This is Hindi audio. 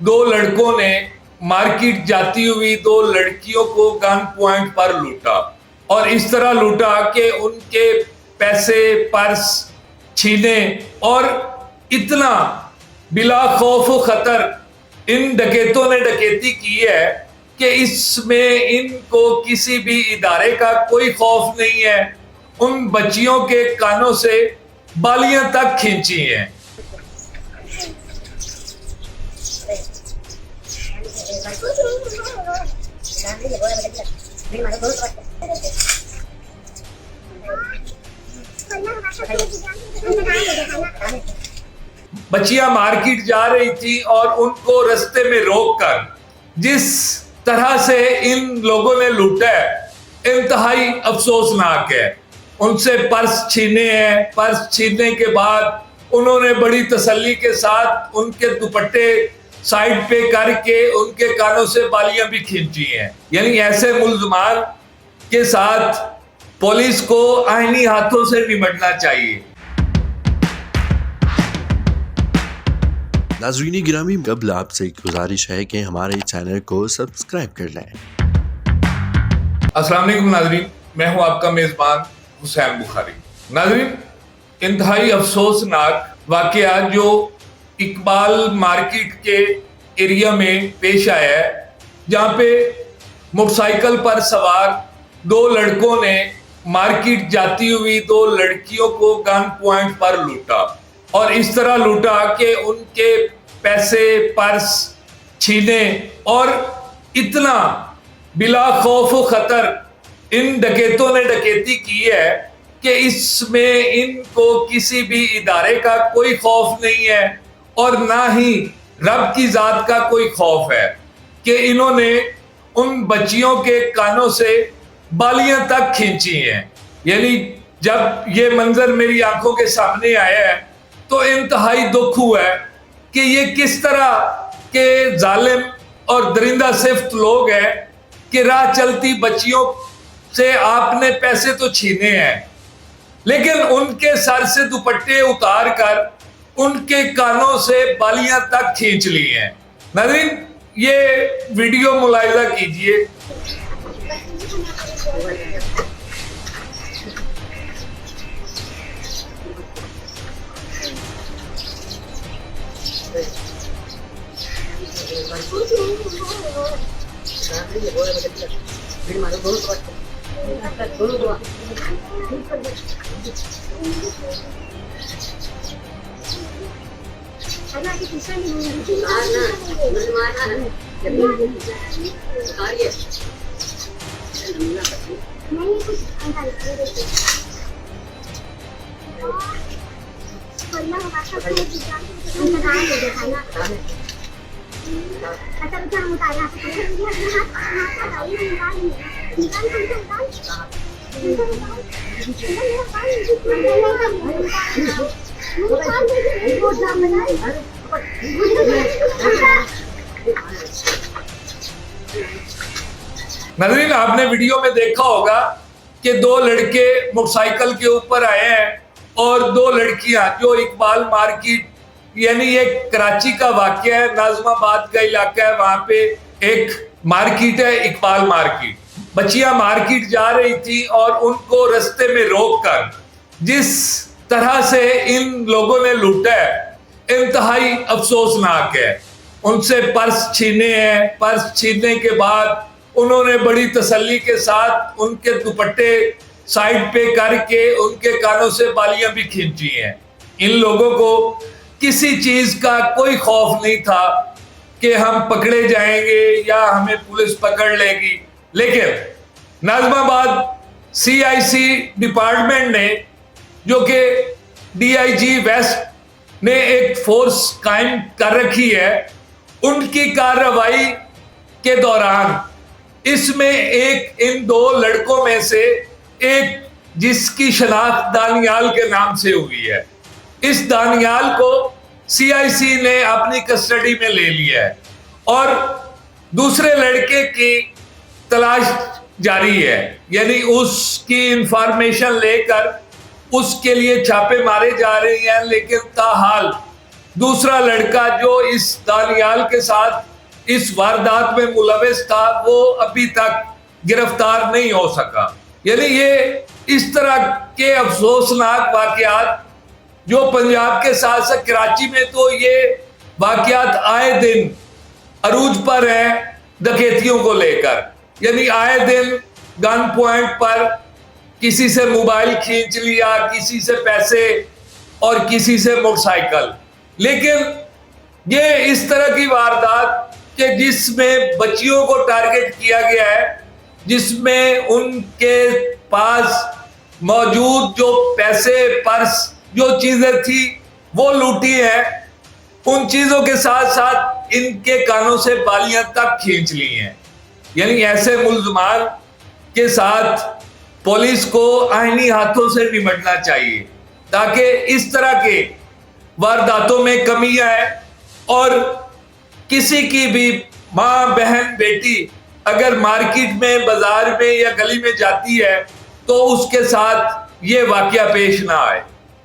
दो लड़कों ने मार्केट जाती हुई दो लड़कियों को गन पॉइंट पर लूटा और इस तरह लूटा कि उनके पैसे पर्स छीने और इतना बिला खौफ व खतर इन डकैतों ने डकैती की है कि इसमें इनको किसी भी इदारे का कोई खौफ नहीं है। उन बच्चियों के कानों से बालियां तक खींची हैं। बच्चियां मार्केट जा रही थी और उनको रास्ते में रोककर जिस तरह से इन लोगों ने लूटा है इंतहाई अफसोसनाक है। उनसे पर्स छीने हैं। पर्स छीनने के बाद उन्होंने बड़ी तसल्ली के साथ उनके दुपट्टे साइड पे करके उनके कानों से बालियां भी खींची हैं। यानी ऐसे मुल्ज़मान के साथ पुलिस को आईनी हाथों से निपटना चाहिए। नाज़रीन गिरामी, कबल आपसे एक गुजारिश है कि हमारे चैनल को सब्सक्राइब कर लें। अस्सलाम वालेकुम नाज़रीन, मैं हूं आपका मेज़बान हुसैन बुखारी। नाज़रीन, इंतहाई अफसोसनाक वाक़या जो इकबाल मार्केट के एरिया में पेश आया है, जहाँ पे मोटरसाइकिल पर सवार दो लड़कों ने मार्केट जाती हुई दो लड़कियों को गन पॉइंट पर लूटा और इस तरह लूटा कि उनके पैसे पर्स छीने और इतना बिला खौफ व खतर इन डकैतों ने डकैती की है कि इसमें इनको किसी भी इदारे का कोई खौफ नहीं है और ना ही रब की जात का कोई खौफ है कि इन्होंने उन बच्चियों के कानों से बालियां तक खींची हैं। यानी जब ये मंजर मेरी आंखों के सामने आया है तो इंतहाई दुख हुआ है कि ये किस तरह के जालिम और दरिंदा सिफ्त लोग हैं कि राह चलती बच्चियों से आपने पैसे तो छीने हैं लेकिन उनके सर से दुपट्टे उतार कर उनके कानों से बालियां तक खींच ली हैं। नाज़रीन, ये वीडियो मुलाहिजा कीजिए। नाज़रीन, आपने वीडियो में देखा होगा कि दो लड़के मोटरसाइकिल के ऊपर आए हैं और दो लड़कियां जो इकबाल मार्केट, यानी ये कराची का वाक़या है, नाज़िमाबाद का इलाका है, वहां पे एक मार्केट है इकबाल मार्केट। बच्चियां मार्केट जा रही थी और उनको रास्ते में रोककर जिस तरह से इन लोगों ने लूटा है इंतहाई अफसोसनाक है। उनसे पर्स छीने हैं। पर्स छीनने के बाद उन्होंने बड़ी तसल्ली के साथ उनके दुपट्टे साइड पे करके उनके कानों से बालियां भी खींची हैं। इन लोगों को किसी चीज का कोई खौफ नहीं था कि हम पकड़े जाएंगे या हमें पुलिस पकड़ लेगी, लेकिन नाज़िमाबाद CIC डिपार्टमेंट ने, जो कि DIG वेस्ट ने एक फोर्स कायम कर रखी है, उनकी कार्रवाई के दौरान इसमें एक इन दो लड़कों में से एक, जिसकी शनाख्त दानियाल के नाम से हुई है, इस दानियाल को CIC ने अपनी कस्टडी में ले लिया है और दूसरे लड़के की तलाश जारी है। यानी उसकी इंफॉर्मेशन लेकर उसके लिए छापे मारे जा रहे हैं, लेकिन ताहाल दूसरा लड़का जो इस दानियाल के साथ इस वारदात में मुलविस था वो अभी तक गिरफ्तार नहीं हो सका। यानी ये इस तरह के अफसोसनाक वाकयात जो पंजाब के साथ साथ कराची में तो ये वाकयात आए दिन अरूज पर है डकैतियों को लेकर। यानी आए दिन गन पॉइंट पर किसी से मोबाइल खींच लिया, किसी से पैसे और किसी से मोटरसाइकिल। लेकिन ये इस तरह की वारदात के जिसमें बच्चियों को टारगेट किया गया है, जिसमें उनके पास मौजूद जो पैसे, पर्स, जो चीजें थी वो लूटी है, उन चीजों के साथ साथ इनके कानों से बालियां तक खींच ली हैं। यानी ऐसे मुल्ज़मान के साथ पुलिस को आईनी हाथों से निपटना चाहिए ताकि इस तरह के वारदातों में कमी आए और किसी की भी माँ, बहन, बेटी अगर मार्केट में, बाजार में या गली में जाती है तो उसके साथ ये वाकया पेश ना आए।